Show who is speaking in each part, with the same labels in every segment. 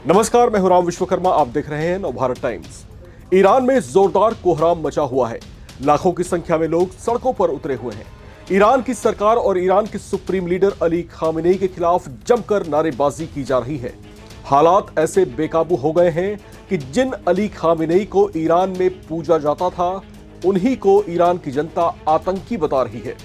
Speaker 1: नमस्कार, मैं हूं राम विश्वकर्मा। आप देख रहे हैं नवभारत टाइम्स। ईरान में जोरदार कोहराम मचा हुआ है। लाखों की संख्या में लोग सड़कों पर उतरे हुए हैं। ईरान की सरकार और ईरान के सुप्रीम लीडर अली खामेनेई के खिलाफ जमकर नारेबाजी की जा रही है। हालात ऐसे बेकाबू हो गए हैं कि जिन अली खामेनेई को ईरान में पूजा जाता था, उन्हीं को ईरान की जनता आतंकी बता रही है।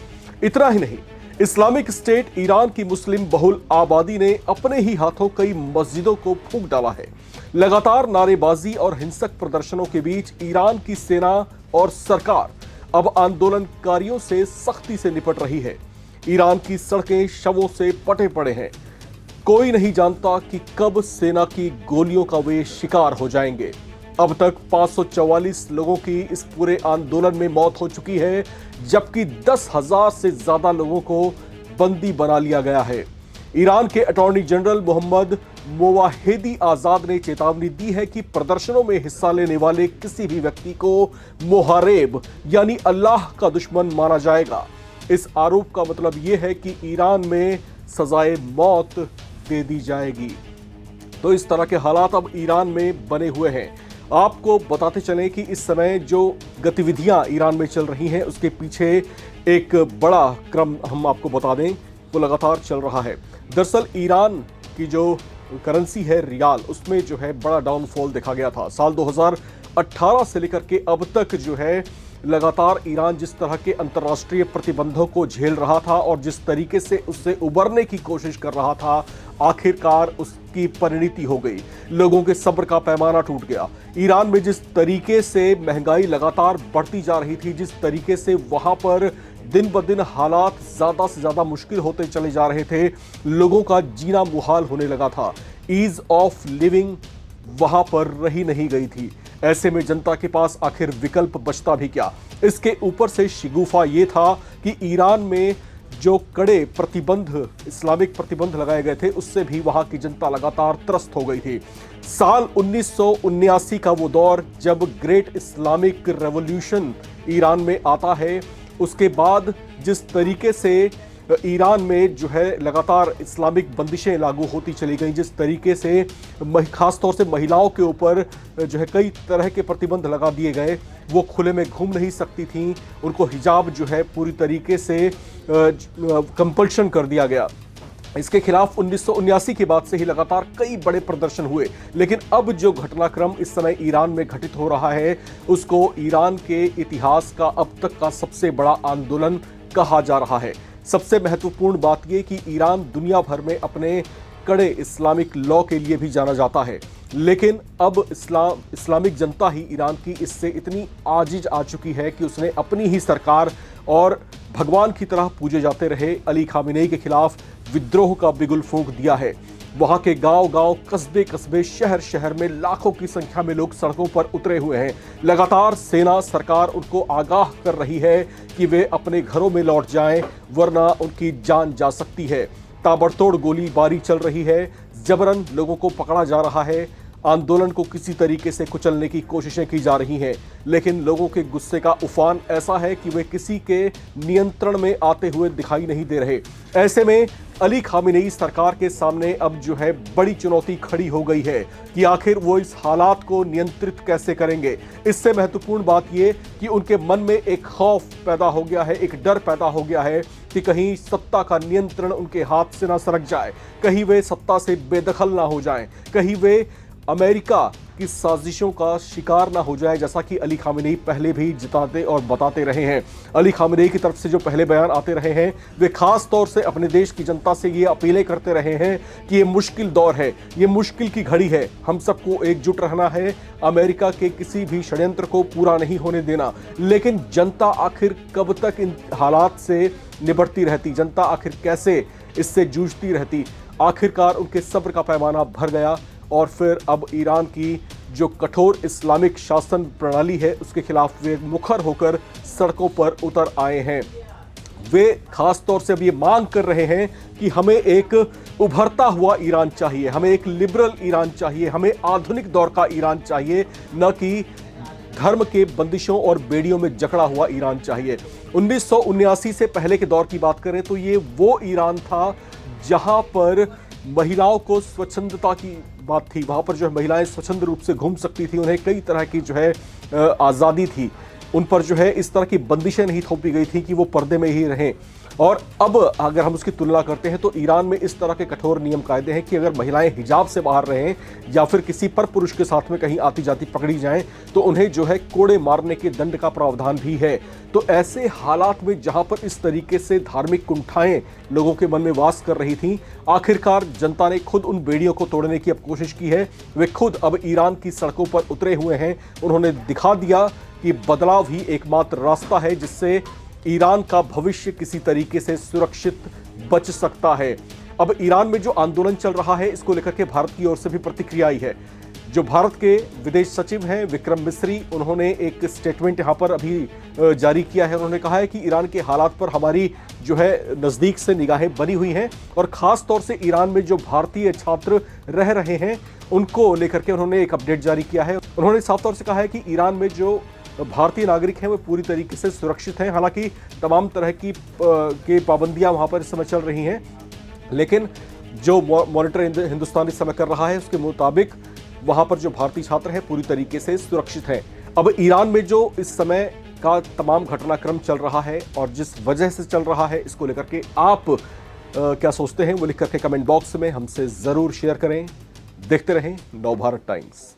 Speaker 1: इतना ही नहीं, इस्लामिक स्टेट ईरान की मुस्लिम बहुल आबादी ने अपने ही हाथों कई मस्जिदों को फूंक डाला है। लगातार नारेबाजी और हिंसक प्रदर्शनों के बीच ईरान की सेना और सरकार अब आंदोलनकारियों से सख्ती से निपट रही है। ईरान की सड़कें शवों से पटे पड़े हैं। कोई नहीं जानता कि कब सेना की गोलियों का वे शिकार हो जाएंगे। अब तक 544 लोगों की इस पूरे आंदोलन में मौत हो चुकी है, जबकि 10,000 से ज्यादा लोगों को बंदी बना लिया गया है। ईरान के अटॉर्नी जनरल मोहम्मद मोवाहिदी आजाद ने चेतावनी दी है कि प्रदर्शनों में हिस्सा लेने वाले किसी भी व्यक्ति को मुहारेब यानी अल्लाह का दुश्मन माना जाएगा। इस आरोप का मतलब यह है कि ईरान में सजाए मौत दे दी जाएगी। तो इस तरह के हालात अब ईरान में बने हुए हैं। आपको बताते चलें कि इस समय जो गतिविधियां ईरान में चल रही हैं, उसके पीछे एक बड़ा क्रम हम आपको बता दें वो लगातार चल रहा है। दरअसल ईरान की जो करेंसी है रियाल, उसमें जो है बड़ा डाउनफॉल देखा गया था। साल 2018 से लेकर के अब तक जो है लगातार ईरान जिस तरह के अंतर्राष्ट्रीय प्रतिबंधों को झेल रहा था और जिस तरीके से उससे उबरने की कोशिश कर रहा था, आखिरकार उसकी परिणति हो गई। लोगों के सब्र का पैमाना टूट गया। ईरान में जिस तरीके से महंगाई लगातार बढ़ती जा रही थी, जिस तरीके से वहां पर दिन ब दिन हालात ज्यादा से ज्यादा मुश्किल होते चले जा रहे थे, लोगों का जीना मुहाल होने लगा था। ईज ऑफ लिविंग वहां पर रही नहीं गई थी। ऐसे में जनता के पास आखिर विकल्प बचता भी क्या। इसके ऊपर से शिगुफा ये था कि ईरान में जो कड़े प्रतिबंध, इस्लामिक प्रतिबंध लगाए गए थे, उससे भी वहां की जनता लगातार त्रस्त हो गई थी। साल 1979 का वो दौर जब ग्रेट इस्लामिक रेवोल्यूशन ईरान में आता है, उसके बाद जिस तरीके से ईरान में जो है लगातार इस्लामिक बंदिशें लागू होती चली गई, जिस तरीके से खासतौर से महिलाओं के ऊपर जो है कई तरह के प्रतिबंध लगा दिए गए। वो खुले में घूम नहीं सकती थीं, उनको हिजाब जो है पूरी तरीके से कंपल्शन कर दिया गया। इसके खिलाफ 1979 के बाद से ही लगातार कई बड़े प्रदर्शन हुए। लेकिन अब जो घटनाक्रम इस समय ईरान में घटित हो रहा है, उसको ईरान के इतिहास का अब तक का सबसे बड़ा आंदोलन कहा जा रहा है। सबसे महत्वपूर्ण बात यह कि ईरान दुनिया भर में अपने कड़े इस्लामिक लॉ के लिए भी जाना जाता है, लेकिन अब इस्लामिक जनता ही ईरान की इससे इतनी आजिज आ चुकी है कि उसने अपनी ही सरकार और भगवान की तरह पूजे जाते रहे अली खामेनेई के खिलाफ विद्रोह का बिगुल फूंक दिया है। वहां के गांव-गांव, कस्बे-कस्बे, शहर-शहर में लाखों की संख्या में लोग सड़कों पर उतरे हुए हैं। लगातार सेना, सरकार उनको आगाह कर रही है कि वे अपने घरों में लौट जाएं, वरना उनकी जान जा सकती है। ताबड़तोड़ गोलीबारी चल रही है, जबरन लोगों को पकड़ा जा रहा है, आंदोलन को किसी तरीके से कुचलने की कोशिशें की जा रही हैं। लेकिन लोगों के गुस्से का उफान ऐसा है कि वे किसी के नियंत्रण में आते हुए दिखाई नहीं दे रहे। ऐसे में अली खामेनेई सरकार के सामने अब जो है बड़ी चुनौती खड़ी हो गई है कि आखिर वो इस हालात को नियंत्रित कैसे करेंगे। इससे महत्वपूर्ण बात ये कि उनके मन में एक खौफ पैदा हो गया है, एक डर पैदा हो गया है कि कहीं सत्ता का नियंत्रण उनके हाथ से ना सरक जाए, कहीं वे सत्ता से बेदखल ना हो जाएं, कहीं वे अमेरिका की साजिशों का शिकार ना हो जाए, जैसा कि अली खामेनेई पहले भी जिताते और बताते रहे हैं। अली खामेनेई की तरफ से जो पहले बयान आते रहे हैं, वे खास तौर से अपने देश की जनता से ये अपीलें करते रहे हैं कि ये मुश्किल दौर है, ये मुश्किल की घड़ी है, हम सबको एकजुट रहना है, अमेरिका के किसी भी षड्यंत्र को पूरा नहीं होने देना। लेकिन जनता आखिर कब तक इन हालात से निपटती रहती, जनता आखिर कैसे इससे जूझती रहती। आखिरकार उनके सब्र का पैमाना भर गया और फिर अब ईरान की जो कठोर इस्लामिक शासन प्रणाली है, उसके खिलाफ वे मुखर होकर सड़कों पर उतर आए हैं। वे खास तौर से अब ये मांग कर रहे हैं कि हमें एक उभरता हुआ ईरान चाहिए, हमें एक लिबरल ईरान चाहिए, हमें आधुनिक दौर का ईरान चाहिए, न कि धर्म के बंदिशों और बेड़ियों में जकड़ा हुआ ईरान चाहिए। 1979 से पहले के दौर की बात करें तो ये वो ईरान था जहां पर महिलाओं को स्वच्छंदता की बात थी, वहाँ पर जो है महिलाएं स्वच्छंद रूप से घूम सकती थी, उन्हें कई तरह की जो है आज़ादी थी, उन पर जो है इस तरह की बंदिशें नहीं थोपी गई थी कि वो पर्दे में ही रहें। और अब अगर हम उसकी तुलना करते हैं तो ईरान में इस तरह के कठोर नियम कायदे हैं कि अगर महिलाएं हिजाब से बाहर रहें या फिर किसी पर पुरुष के साथ में कहीं आती जाती पकड़ी जाएं तो उन्हें जो है कोड़े मारने के दंड का प्रावधान भी है। तो ऐसे हालात में जहां पर इस तरीके से धार्मिक कुंठाएं लोगों के मन में वास कर रही थीं, आखिरकार जनता ने खुद उन बेड़ियों को तोड़ने की अब कोशिश की है। वे खुद अब ईरान की सड़कों पर उतरे हुए हैं। उन्होंने दिखा दिया कि बदलाव ही एकमात्र रास्ता है जिससे ईरान का भविष्य किसी तरीके से सुरक्षित बच सकता है। अब ईरान में जो आंदोलन चल रहा है, इसको लेकर के भारत की ओर से भी प्रतिक्रिया आई है। जो भारत के विदेश सचिव हैं विक्रम मिस्री, उन्होंने एक स्टेटमेंट यहां पर अभी जारी किया है। उन्होंने कहा है कि ईरान के हालात पर हमारी जो है नजदीक से निगाहें बनी हुई हैं और खास तौर से ईरान में जो भारतीय छात्र रह रहे हैं उनको लेकर के उन्होंने एक अपडेट जारी किया है। उन्होंने साफ तौर से कहा है कि ईरान में जो भारतीय नागरिक हैं वो पूरी तरीके से सुरक्षित हैं। हालांकि तमाम तरह की पाबंदियां वहां पर इस समय चल रही हैं, लेकिन जो मॉनिटर हिंदुस्तान इस समय कर रहा है उसके मुताबिक वहां पर जो भारतीय छात्र हैं पूरी तरीके से सुरक्षित हैं। अब ईरान में जो इस समय का तमाम घटनाक्रम चल रहा है और जिस वजह से चल रहा है, इसको लेकर के आप क्या सोचते हैं वो लिख करके कमेंट बॉक्स में हमसे जरूर शेयर करें। देखते रहें नवभारत टाइम्स।